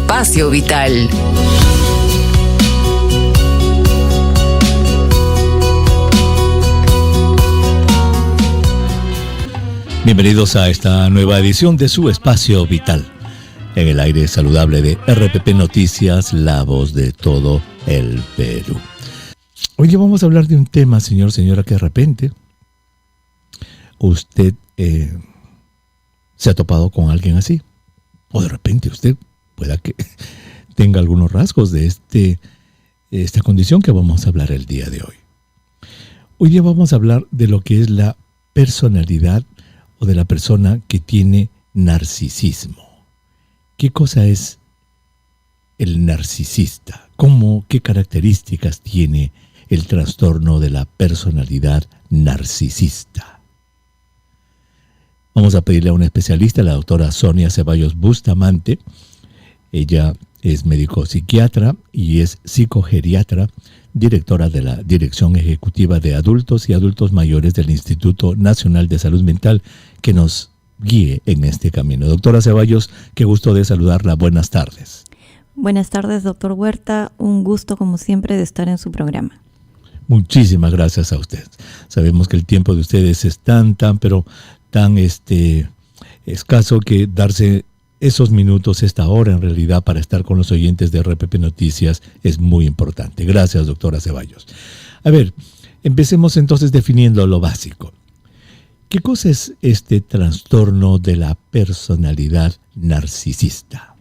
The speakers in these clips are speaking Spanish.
espacio vital. Bienvenidos a esta nueva edición de su espacio vital. En el aire saludable de RPP Noticias, la voz de todo el Perú. Hoy vamos a hablar de un tema, señora, que de repente usted se ha topado con alguien así. O de repente usted pueda que tenga algunos rasgos de esta condición que vamos a hablar el día de hoy. Hoy día vamos a hablar de lo que es la personalidad o de la persona que tiene narcisismo. ¿Qué cosa es el narcisista? ¿Qué características tiene el trastorno de la personalidad narcisista? Vamos a pedirle a una especialista, la doctora Sonia Ceballos Bustamante. Ella es médico psiquiatra y es psicogeriatra, directora de la Dirección Ejecutiva de Adultos y Adultos Mayores del Instituto Nacional de Salud Mental, que nos guíe en este camino. Doctora Ceballos, qué gusto de saludarla. Buenas tardes. Buenas tardes, doctor Huerta. Un gusto, como siempre, de estar en su programa. Muchísimas gracias a usted. Sabemos que el tiempo de ustedes es tan escaso que darse esos minutos, esta hora en realidad, para estar con los oyentes de RPP Noticias es muy importante. Gracias, doctora Ceballos. A ver, empecemos entonces definiendo lo básico. ¿Qué cosa es este trastorno de la personalidad narcisista?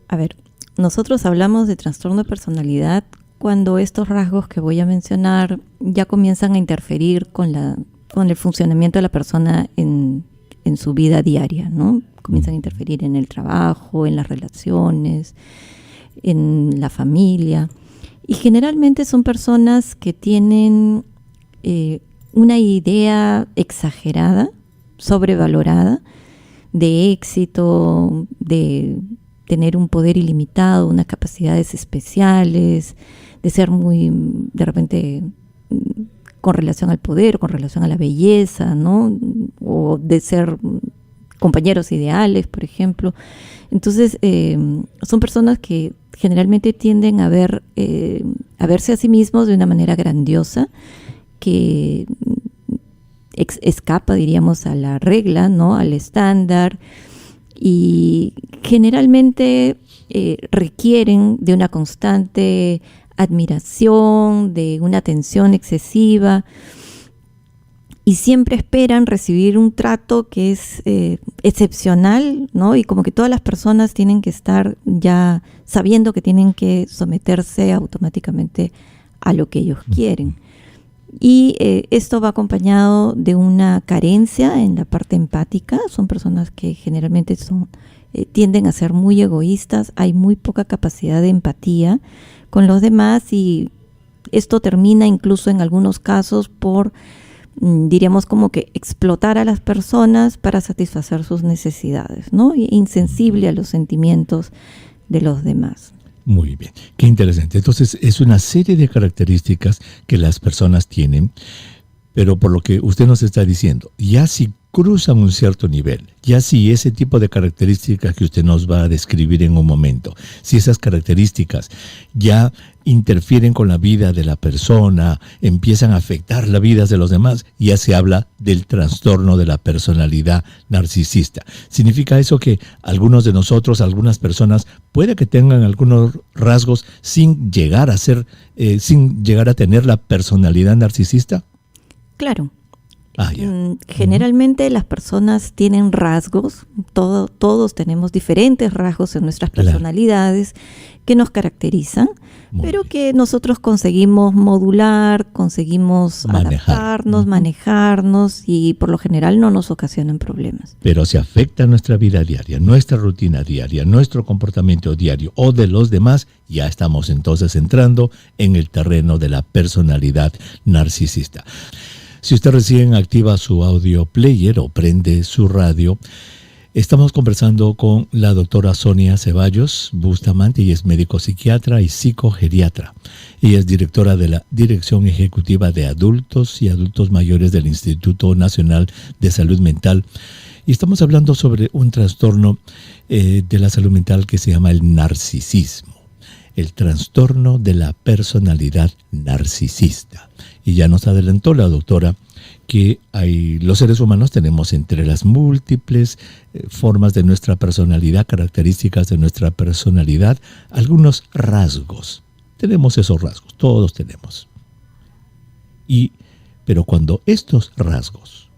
A ver, nosotros hablamos de trastorno de personalidad cuando estos rasgos que voy a mencionar ya comienzan a interferir con el funcionamiento de la persona en su vida diaria, ¿no? Comienzan a interferir en el trabajo, en las relaciones, en la familia. Y generalmente son personas que tienen una idea exagerada, sobrevalorada, de éxito, de tener un poder ilimitado, unas capacidades especiales, de ser muy, de repente, con relación al poder, con relación a la belleza, ¿no? O de ser compañeros ideales, por ejemplo. Entonces, son personas que generalmente tienden a verse a sí mismos de una manera grandiosa, que escapa, diríamos, a la regla, ¿no? Al estándar, y generalmente requieren de una constante admiración, de una atención excesiva, y siempre esperan recibir un trato que es excepcional, ¿no? Y como que todas las personas tienen que estar ya sabiendo que tienen que someterse automáticamente a lo que ellos quieren. Y esto va acompañado de una carencia en la parte empática. Son personas que generalmente tienden a ser muy egoístas, hay muy poca capacidad de empatía con los demás, y esto termina incluso en algunos casos por, diríamos, como que explotar a las personas para satisfacer sus necesidades, ¿no? Insensible a los sentimientos de los demás. Muy bien, qué interesante. Entonces es una serie de características que las personas tienen, pero por lo que usted nos está diciendo, ya si cruzan un cierto nivel, ya si ese tipo de características que usted nos va a describir en un momento, si esas características ya interfieren con la vida de la persona, empiezan a afectar las vidas de los demás, ya se habla del trastorno de la personalidad narcisista. ¿Significa eso que algunos de nosotros, algunas personas, puede que tengan algunos rasgos sin llegar a tener la personalidad narcisista? Claro. Generalmente las personas tienen rasgos, todos tenemos diferentes rasgos en nuestras personalidades que nos caracterizan, pero que nosotros conseguimos modular, conseguimos adaptarnos, manejarnos, y por lo general no nos ocasionan problemas. Pero si afecta nuestra vida diaria, nuestra rutina diaria, nuestro comportamiento diario o de los demás, ya estamos entonces entrando en el terreno de la personalidad narcisista. Si usted recién activa su audio player o prende su radio, estamos conversando con la doctora Sonia Ceballos Bustamante. Ella es médico psiquiatra y psicogeriatra. Ella es directora de la Dirección Ejecutiva de Adultos y Adultos Mayores del Instituto Nacional de Salud Mental. Y estamos hablando sobre un trastorno de la salud mental que se llama el narcisismo, el trastorno de la personalidad narcisista. Y ya nos adelantó la doctora que los seres humanos tenemos entre las múltiples formas de nuestra personalidad, características de nuestra personalidad, algunos rasgos. Tenemos esos rasgos, todos tenemos. Pero cuando estos rasgos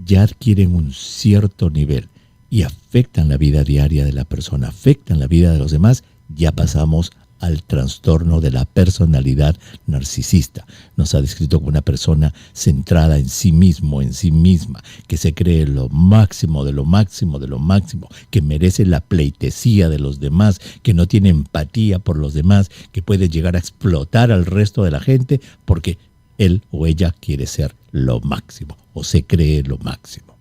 ya adquieren un cierto nivel y afectan la vida diaria de la persona, afectan la vida de los demás, ya pasamos al trastorno de la personalidad narcisista. Nos ha descrito como una persona centrada en sí mismo, en sí misma, que se cree lo máximo de lo máximo de lo máximo, que merece la pleitesía de los demás, que no tiene empatía por los demás, que puede llegar a explotar al resto de la gente porque él o ella quiere ser lo máximo o se cree lo máximo.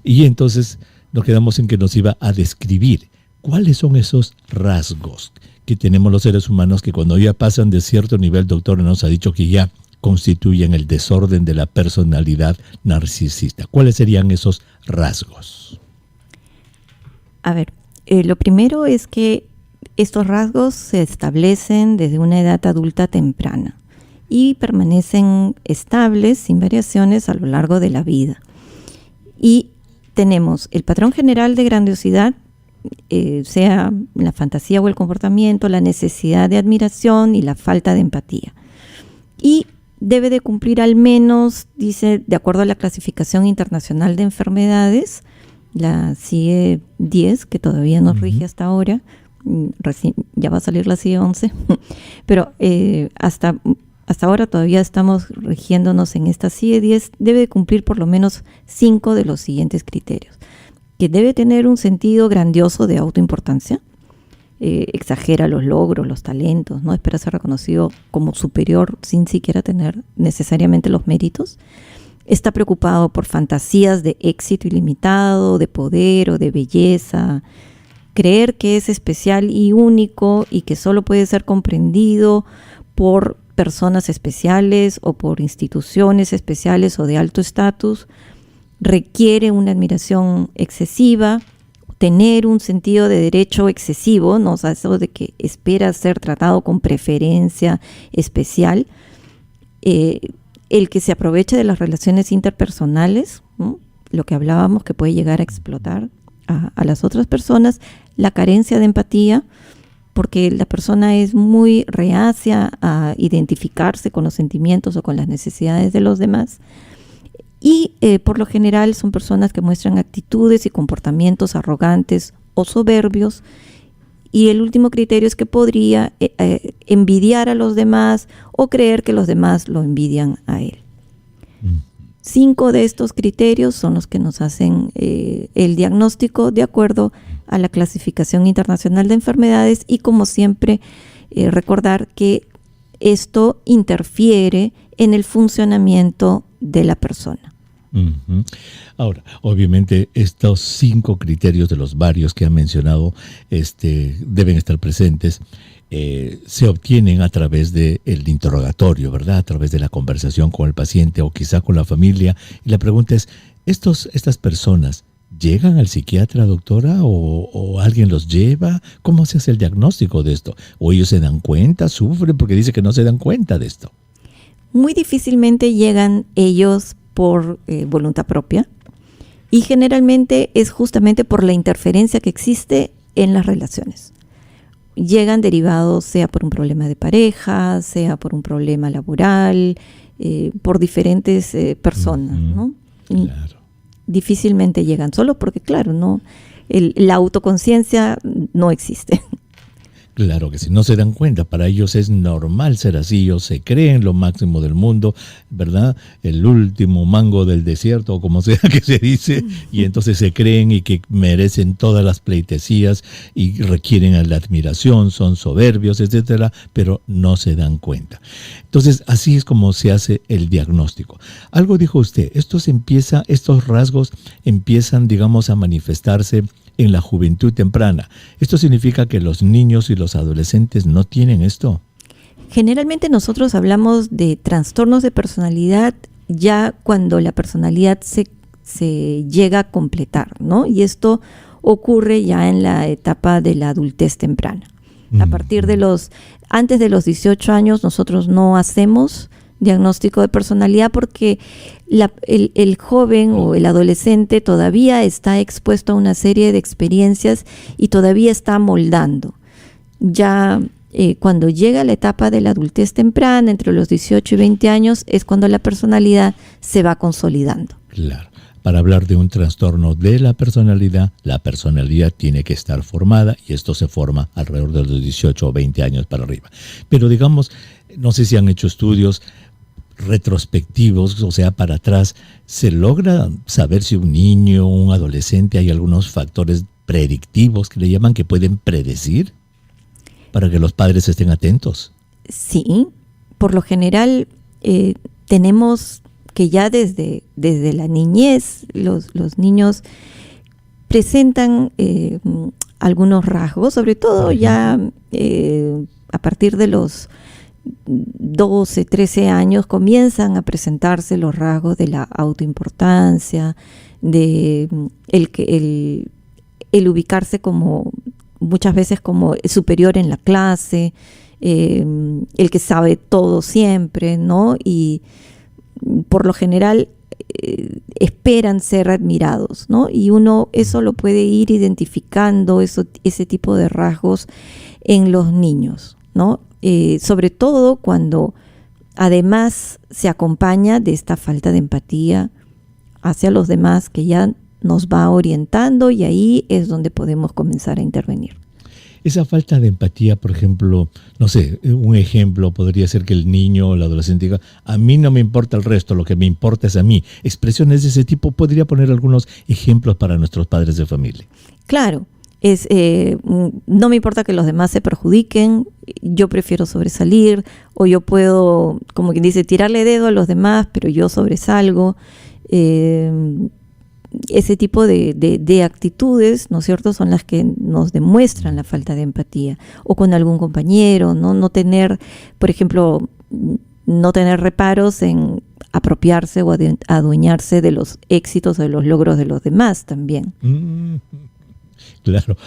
Y entonces nos quedamos en que nos iba a describir cuáles son esos rasgos que tenemos los seres humanos que cuando ya pasan de cierto nivel, doctor, nos ha dicho que ya constituyen el desorden de la personalidad narcisista. ¿Cuáles serían esos rasgos? A ver, lo primero es que estos rasgos se establecen desde una edad adulta temprana y permanecen estables, sin variaciones, a lo largo de la vida. Y tenemos el patrón general de grandiosidad, sea la fantasía o el comportamiento, la necesidad de admiración y la falta de empatía. Y debe de cumplir al menos, dice, de acuerdo a la clasificación internacional de enfermedades, la CIE 10, que todavía nos rige hasta ahora, recién, ya va a salir la CIE 11, pero hasta ahora todavía estamos rigiéndonos en esta CIE 10, debe de cumplir por lo menos 5 de los siguientes criterios. Que debe tener un sentido grandioso de autoimportancia, exagera los logros, los talentos, no espera ser reconocido como superior sin siquiera tener necesariamente los méritos. Está preocupado por fantasías de éxito ilimitado, de poder o de belleza, creer que es especial y único y que solo puede ser comprendido por personas especiales o por instituciones especiales o de alto estatus. Requiere una admiración excesiva, tener un sentido de derecho excesivo, ¿no? O sea, eso de que espera ser tratado con preferencia especial, el que se aproveche de las relaciones interpersonales, ¿no? Lo que hablábamos que puede llegar a explotar a las otras personas, la carencia de empatía, porque la persona es muy reacia a identificarse con los sentimientos o con las necesidades de los demás. Y por lo general son personas que muestran actitudes y comportamientos arrogantes o soberbios. Y el último criterio es que podría envidiar a los demás o creer que los demás lo envidian a él. 5 de estos criterios son los que nos hacen el diagnóstico de acuerdo a la clasificación internacional de enfermedades y, como siempre, recordar que esto interfiere en el funcionamiento de la persona. Ahora, obviamente estos 5 criterios de los varios que han mencionado deben estar presentes. Se obtienen a través del interrogatorio, ¿verdad? A través de la conversación con el paciente o quizá con la familia. Y la pregunta es, ¿estas personas llegan al psiquiatra, doctora, o alguien los lleva? ¿Cómo se hace el diagnóstico de esto? ¿O ellos se dan cuenta, sufren porque dice que no se dan cuenta de esto? Muy difícilmente llegan ellos por voluntad propia y generalmente es justamente por la interferencia que existe en las relaciones. Llegan derivados sea por un problema de pareja, sea por un problema laboral, por diferentes personas, ¿no? Claro. Difícilmente llegan solo porque, claro, no, la autoconciencia no existe. Claro que si no se dan cuenta, para ellos es normal ser así, ellos se creen lo máximo del mundo, ¿verdad? El último mango del desierto, o como sea que se dice, y entonces se creen y que merecen todas las pleitesías y requieren la admiración, son soberbios, etcétera, pero no se dan cuenta. Entonces, así es como se hace el diagnóstico. Algo dijo usted, estos rasgos empiezan, digamos, a manifestarse en la juventud temprana. ¿Esto significa que los niños y los adolescentes no tienen esto? Generalmente nosotros hablamos de trastornos de personalidad ya cuando la personalidad se se llega a completar, ¿no? Y esto ocurre ya en la etapa de la adultez temprana. A partir de antes de los 18 años nosotros no hacemos diagnóstico de personalidad porque el joven o el adolescente todavía está expuesto a una serie de experiencias y todavía está moldando. Ya cuando llega la etapa de la adultez temprana, entre los 18 y 20 años, es cuando la personalidad se va consolidando. Claro. Para hablar de un trastorno de la personalidad tiene que estar formada y esto se forma alrededor de los 18 o 20 años para arriba. Pero digamos, no sé si han hecho estudios retrospectivos, o sea, para atrás, ¿se logra saber si un niño o un adolescente hay algunos factores predictivos que le llaman que pueden predecir para que los padres estén atentos? Sí, por lo general tenemos que ya desde la niñez los niños presentan algunos rasgos, sobre todo ya a partir de los 12, 13 años comienzan a presentarse los rasgos de la autoimportancia, de el ubicarse como muchas veces como superior en la clase, el que sabe todo siempre, ¿no? Y por lo general esperan ser admirados, ¿no? Y uno eso lo puede ir identificando, ese tipo de rasgos en los niños, ¿no? Sobre todo cuando además se acompaña de esta falta de empatía hacia los demás que ya nos va orientando, y ahí es donde podemos comenzar a intervenir. Esa falta de empatía, por ejemplo, no sé, un ejemplo podría ser que el niño o el adolescente diga, a mí no me importa el resto, lo que me importa es a mí. Expresiones de ese tipo, ¿podría poner algunos ejemplos para nuestros padres de familia? Claro, no me importa que los demás se perjudiquen, yo prefiero sobresalir, o yo puedo, como quien dice, tirarle dedo a los demás, pero yo sobresalgo. Ese tipo de actitudes, ¿no es cierto?, son las que nos demuestran la falta de empatía. O con algún compañero, no tener, por ejemplo, no tener reparos en apropiarse o adueñarse de los éxitos o de los logros de los demás también. Claro,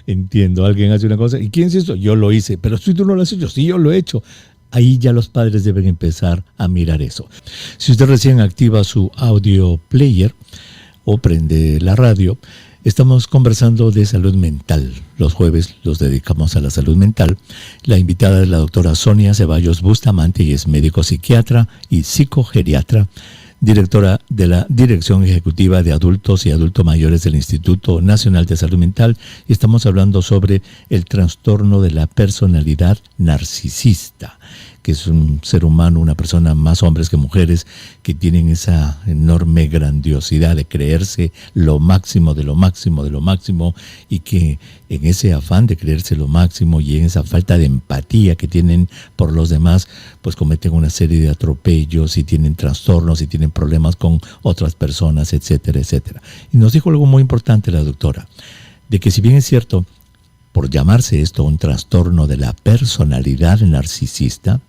entiendo. Alguien hace una cosa, ¿y quién es eso? Yo lo hice, pero si tú no lo has hecho, sí, yo lo he hecho. Ahí ya los padres deben empezar a mirar eso. Si usted recién activa su audio player o prende la radio, estamos conversando de salud mental. Los jueves los dedicamos a la salud mental. La invitada es la doctora Sonia Ceballos Bustamante, y es médico psiquiatra y psicogeriatra, directora de la Dirección Ejecutiva de Adultos y Adultos Mayores del Instituto Nacional de Salud Mental, y estamos hablando sobre el trastorno de la personalidad narcisista, que es un ser humano, una persona, más hombres que mujeres, que tienen esa enorme grandiosidad de creerse lo máximo de lo máximo de lo máximo, y que en ese afán de creerse lo máximo y en esa falta de empatía que tienen por los demás, pues cometen una serie de atropellos y tienen trastornos y tienen problemas con otras personas, etcétera, etcétera. Y nos dijo algo muy importante la doctora, de que si bien es cierto, por llamarse esto un trastorno de la personalidad narcisista,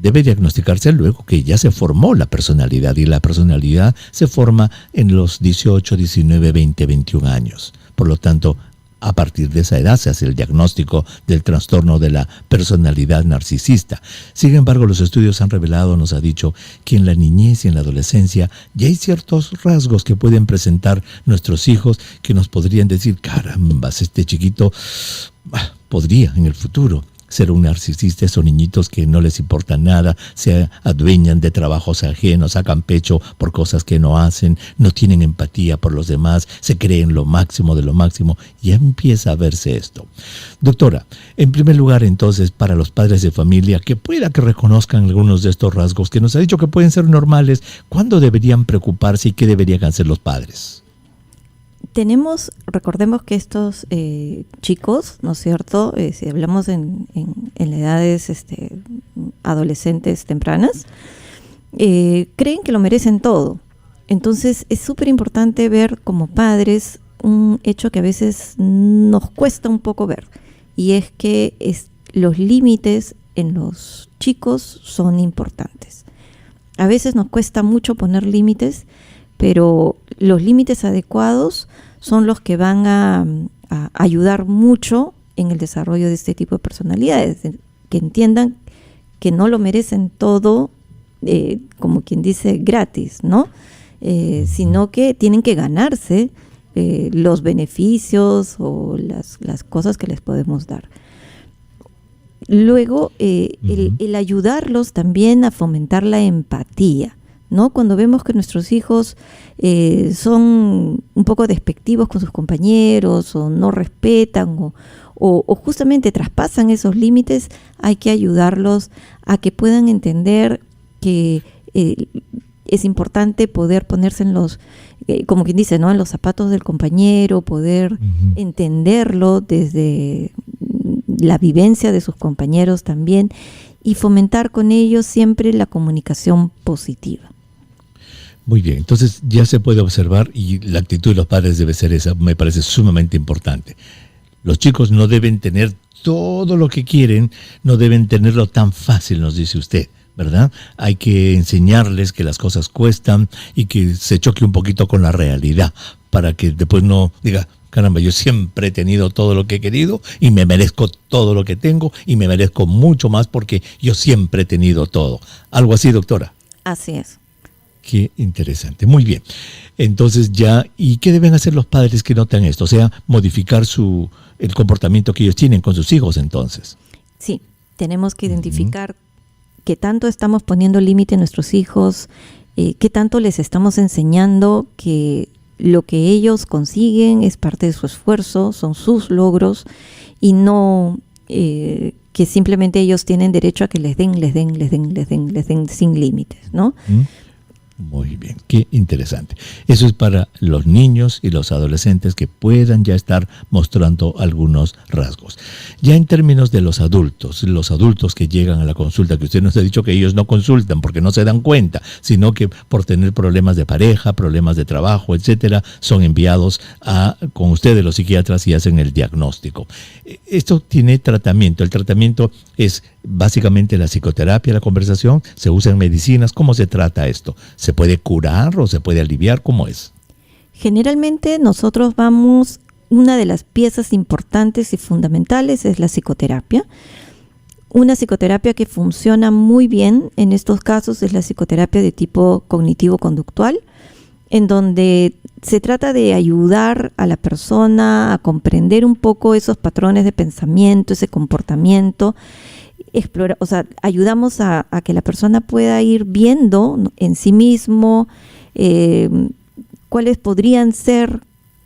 debe diagnosticarse luego que ya se formó la personalidad, y la personalidad se forma en los 18, 19, 20, 21 años. Por lo tanto, a partir de esa edad se hace el diagnóstico del trastorno de la personalidad narcisista. Sin embargo, los estudios han revelado, nos ha dicho, que en la niñez y en la adolescencia ya hay ciertos rasgos que pueden presentar nuestros hijos que nos podrían decir, carambas, este chiquito podría en el futuro ser un narcisista. Esos niñitos que no les importa nada, se adueñan de trabajos ajenos, sacan pecho por cosas que no hacen, no tienen empatía por los demás, se creen lo máximo de lo máximo. Ya empieza a verse esto. Doctora, en primer lugar entonces, para los padres de familia que pueda que reconozcan algunos de estos rasgos que nos ha dicho que pueden ser normales, ¿cuándo deberían preocuparse y qué deberían hacer los padres? Recordemos que estos chicos, ¿no es cierto?, si hablamos en las edades adolescentes tempranas, creen que lo merecen todo. Entonces es súper importante ver como padres un hecho que a veces nos cuesta un poco ver, y es que los límites en los chicos son importantes. A veces nos cuesta mucho poner límites, pero los límites adecuados son los que van a ayudar mucho en el desarrollo de este tipo de personalidades, que entiendan que no lo merecen todo, como quien dice, gratis, ¿no? Sino que tienen que ganarse los beneficios o las cosas que les podemos dar. Luego, el ayudarlos también a fomentar la empatía, ¿no? Cuando vemos que nuestros hijos son un poco despectivos con sus compañeros o no respetan o justamente traspasan esos límites, hay que ayudarlos a que puedan entender que es importante poder ponerse en los, como quien dice, ¿no?, en los zapatos del compañero, poder entenderlo desde la vivencia de sus compañeros también, y fomentar con ellos siempre la comunicación positiva. Muy bien, entonces ya se puede observar, y la actitud de los padres debe ser esa, me parece sumamente importante. Los chicos no deben tener todo lo que quieren, no deben tenerlo tan fácil, nos dice usted, ¿verdad? Hay que enseñarles que las cosas cuestan y que se choque un poquito con la realidad, para que después no diga, caramba, yo siempre he tenido todo lo que he querido y me merezco todo lo que tengo y me merezco mucho más porque yo siempre he tenido todo. Algo así, doctora. Así es. Qué interesante. Muy bien. Entonces ya, ¿y qué deben hacer los padres que notan esto? O sea, modificar el comportamiento que ellos tienen con sus hijos, entonces. Sí, tenemos que identificar qué tanto estamos poniendo límite a nuestros hijos, qué tanto les estamos enseñando que lo que ellos consiguen es parte de su esfuerzo, son sus logros, y no que simplemente ellos tienen derecho a que les den sin límites, ¿no? Muy bien, qué interesante. Eso es para los niños y los adolescentes que puedan ya estar mostrando algunos rasgos. Ya en términos de los adultos que llegan a la consulta, que usted nos ha dicho que ellos no consultan porque no se dan cuenta, sino que por tener problemas de pareja, problemas de trabajo, etcétera, son enviados con ustedes los psiquiatras y hacen el diagnóstico. Esto tiene tratamiento. El tratamiento es básicamente la psicoterapia, la conversación, se usan medicinas. ¿Cómo se trata esto? ¿Se puede curar o se puede aliviar? ¿Cómo es? Generalmente nosotros vamos, una de las piezas importantes y fundamentales es la psicoterapia. Una psicoterapia que funciona muy bien en estos casos es la psicoterapia de tipo cognitivo-conductual, en donde se trata de ayudar a la persona a comprender un poco esos patrones de pensamiento, ese comportamiento, ayudamos a que la persona pueda ir viendo en sí mismo cuáles podrían ser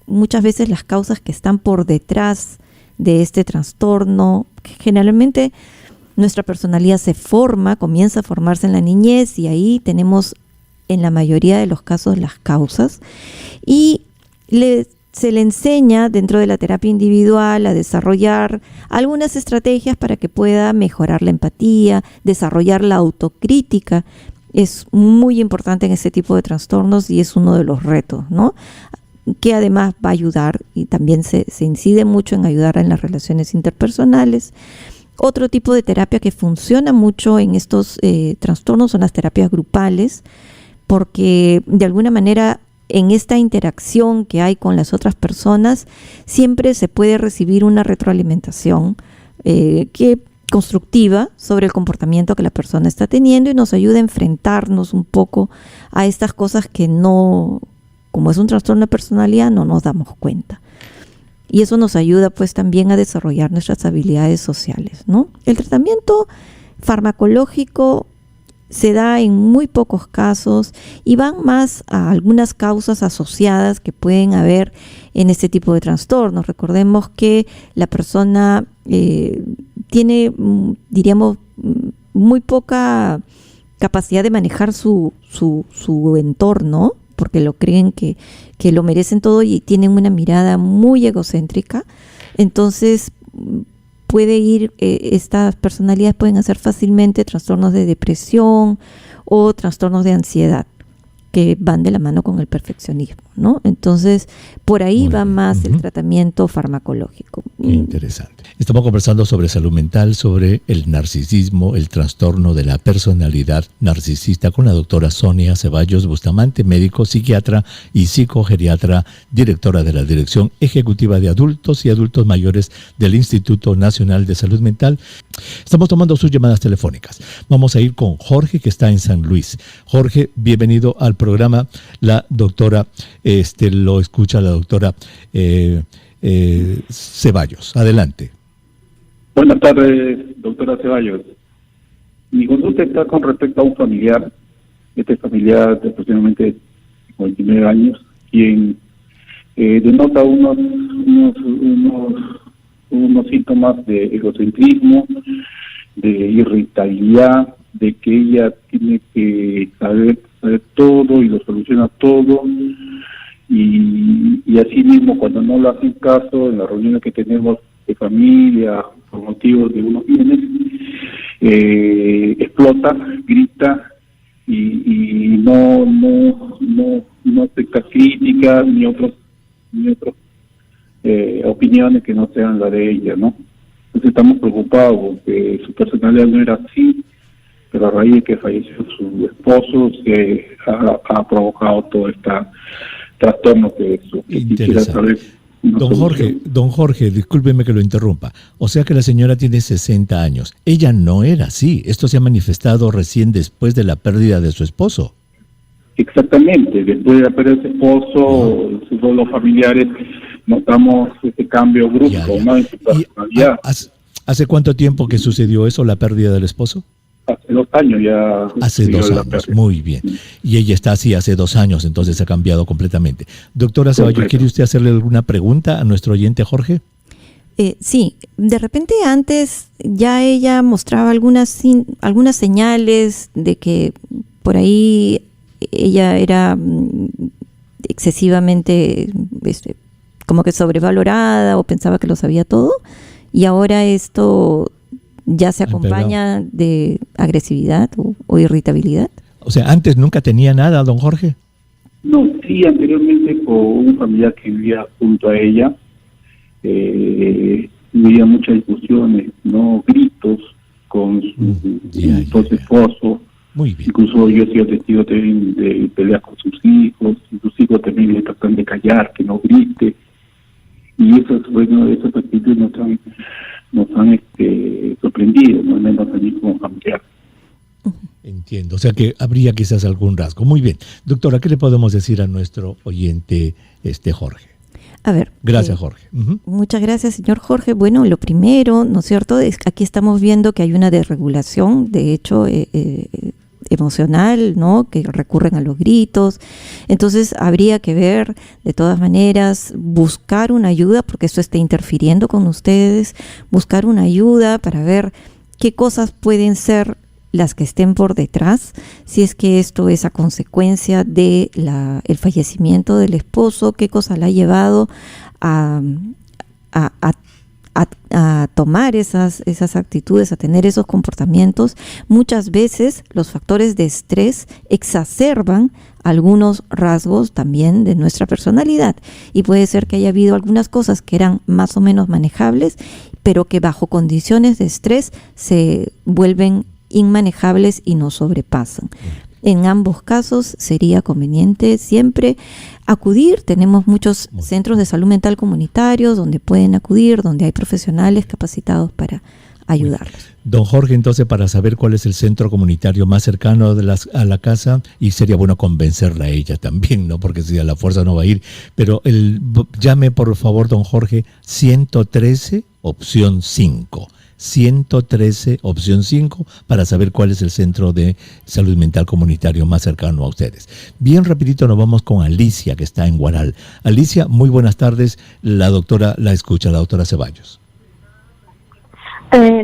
muchas veces las causas que están por detrás de este trastorno. Generalmente nuestra personalidad comienza a formarse en la niñez, y ahí tenemos en la mayoría de los casos las causas, y se le enseña dentro de la terapia individual a desarrollar algunas estrategias para que pueda mejorar la empatía, desarrollar la autocrítica. Es muy importante en este tipo de trastornos y es uno de los retos, ¿no? Que además va a ayudar, y también se incide mucho en ayudar en las relaciones interpersonales. Otro tipo de terapia que funciona mucho en estos trastornos son las terapias grupales, porque de alguna manera en esta interacción que hay con las otras personas siempre se puede recibir una retroalimentación constructiva sobre el comportamiento que la persona está teniendo, y nos ayuda a enfrentarnos un poco a estas cosas que no, como es un trastorno de personalidad, no nos damos cuenta. Y eso nos ayuda pues también a desarrollar nuestras habilidades sociales, ¿no? El tratamiento farmacológico se da en muy pocos casos y van más a algunas causas asociadas que pueden haber en este tipo de trastornos. Recordemos que la persona tiene, diríamos, muy poca capacidad de manejar su entorno, porque lo creen que lo merecen todo y tienen una mirada muy egocéntrica. Entonces estas personalidades pueden hacer fácilmente trastornos de depresión o trastornos de ansiedad. que van de la mano con el perfeccionismo, ¿no? Entonces, por ahí va más el tratamiento farmacológico. Interesante. Estamos conversando sobre salud mental, sobre el narcisismo, el trastorno de la personalidad narcisista con la doctora Sonia Ceballos Bustamante, médico, psiquiatra y psicogeriatra, directora de la Dirección Ejecutiva de Adultos y Adultos Mayores del Instituto Nacional de Salud Mental. Estamos tomando sus llamadas telefónicas. Vamos a ir con Jorge, que está en San Luis. Jorge, bienvenido al programa. La doctora, lo escucha la doctora Ceballos. Adelante. Buenas tardes, doctora Ceballos. Mi consulta está con respecto a un familiar, este familiar de aproximadamente 59 años, quien denota unos síntomas de egocentrismo, de irritabilidad, de que ella tiene que saber todo y lo soluciona todo, y así mismo cuando no le hacen caso en las reuniones que tenemos de familia por motivos de unos bienes, explota, grita y no acepta críticas ni otras opiniones que no sean la de ella, ¿no? Entonces estamos preocupados porque su personalidad no era así, pero a raíz de que falleció su esposo se ha provocado todo este trastorno que quisiera saber. Don Jorge, discúlpeme que lo interrumpa. O sea que la señora tiene 60 años. Ella no era así. Esto se ha manifestado recién después de la pérdida de su esposo. Exactamente. Después de la pérdida de su esposo, sus dos familiares, notamos este cambio brusco, ¿no? En su personalidad. ¿Hace cuánto tiempo que sucedió eso, la pérdida del esposo? Hace 2 años ya. Hace 2 años, muy bien. Y ella está así hace 2 años, entonces ha cambiado completamente. Doctora Ceballos, ¿quiere usted hacerle alguna pregunta a nuestro oyente Jorge? Sí, de repente antes ya ella mostraba algunas señales de que por ahí ella era excesivamente como que sobrevalorada o pensaba que lo sabía todo, y ahora esto ya se acompaña de agresividad o irritabilidad. O sea, ¿antes nunca tenía nada, don Jorge? No, sí, anteriormente con un familiar que vivía junto a ella, había muchas discusiones, no gritos con su esposo. Muy bien. Incluso yo he sido testigo también de peleas con sus hijos, y sus hijos también le tratan de callar, que no grite. Y eso, bueno, esas actitudes nos han sorprendido, no menos a mí como familiar. Entiendo, o sea que habría quizás algún rasgo. Muy bien. Doctora, ¿qué le podemos decir a nuestro oyente Jorge? A ver. Gracias, Jorge. Muchas gracias, señor Jorge. Bueno, lo primero, ¿no es cierto? Aquí estamos viendo que hay una desregulación, de hecho, emocional, ¿no? Que recurren a los gritos. Entonces habría que ver, de todas maneras, buscar una ayuda, porque esto está interfiriendo con ustedes, buscar una ayuda para ver qué cosas pueden ser las que estén por detrás, si es que esto es a consecuencia de el fallecimiento del esposo, qué cosa la ha llevado a tomar esas actitudes, a tener esos comportamientos. Muchas veces los factores de estrés exacerban algunos rasgos también de nuestra personalidad, y puede ser que haya habido algunas cosas que eran más o menos manejables, pero que bajo condiciones de estrés se vuelven inmanejables y nos sobrepasan. En ambos casos sería conveniente siempre acudir. Tenemos muchos centros de salud mental comunitarios donde pueden acudir, donde hay profesionales capacitados para ayudarlos. Don Jorge, entonces, para saber cuál es el centro comunitario más cercano a la casa, y sería bueno convencerla a ella también, ¿no? Porque si a la fuerza no va a ir, pero llame por favor, don Jorge, 113, opción 5. 113, opción 5, para saber cuál es el centro de salud mental comunitario más cercano a ustedes. Bien rapidito nos vamos con Alicia, que está en Guaral. Alicia, muy buenas tardes. La doctora la escucha, la doctora Ceballos.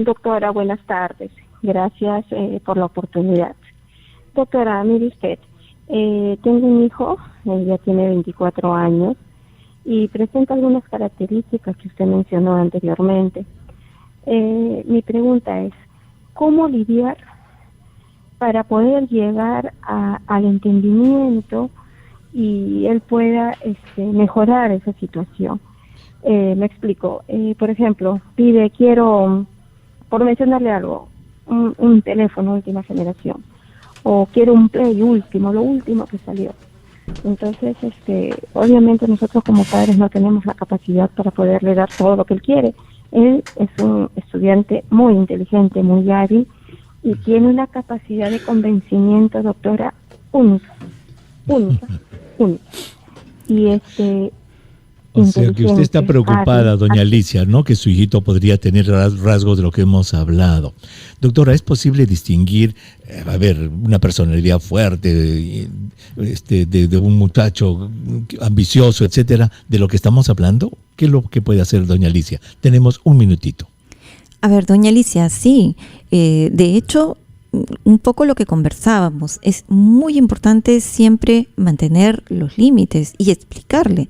Doctora, buenas tardes. Gracias por la oportunidad. Doctora, mire usted, tengo un hijo, ya tiene 24 años, y presenta algunas características que usted mencionó anteriormente. Mi pregunta es, ¿cómo lidiar para poder llegar al entendimiento y él pueda mejorar esa situación. Me explico. Por ejemplo, pide, quiero, por mencionarle algo, un teléfono última generación, o quiero un Play último, lo último que salió. Entonces, obviamente nosotros como padres no tenemos la capacidad para poderle dar todo lo que él quiere. Él es un estudiante muy inteligente, muy hábil, y tiene una capacidad de convencimiento, doctora, única. Y o sea que usted está preocupada, doña Alicia, ¿no? Que su hijito podría tener rasgos de lo que hemos hablado. Doctora, ¿es posible distinguir, una personalidad fuerte, de un muchacho ambicioso, etcétera, de lo que estamos hablando? ¿Qué es lo que puede hacer doña Alicia? Tenemos un minutito. A ver, doña Alicia, sí. De hecho, un poco lo que conversábamos, es muy importante siempre mantener los límites y explicarle.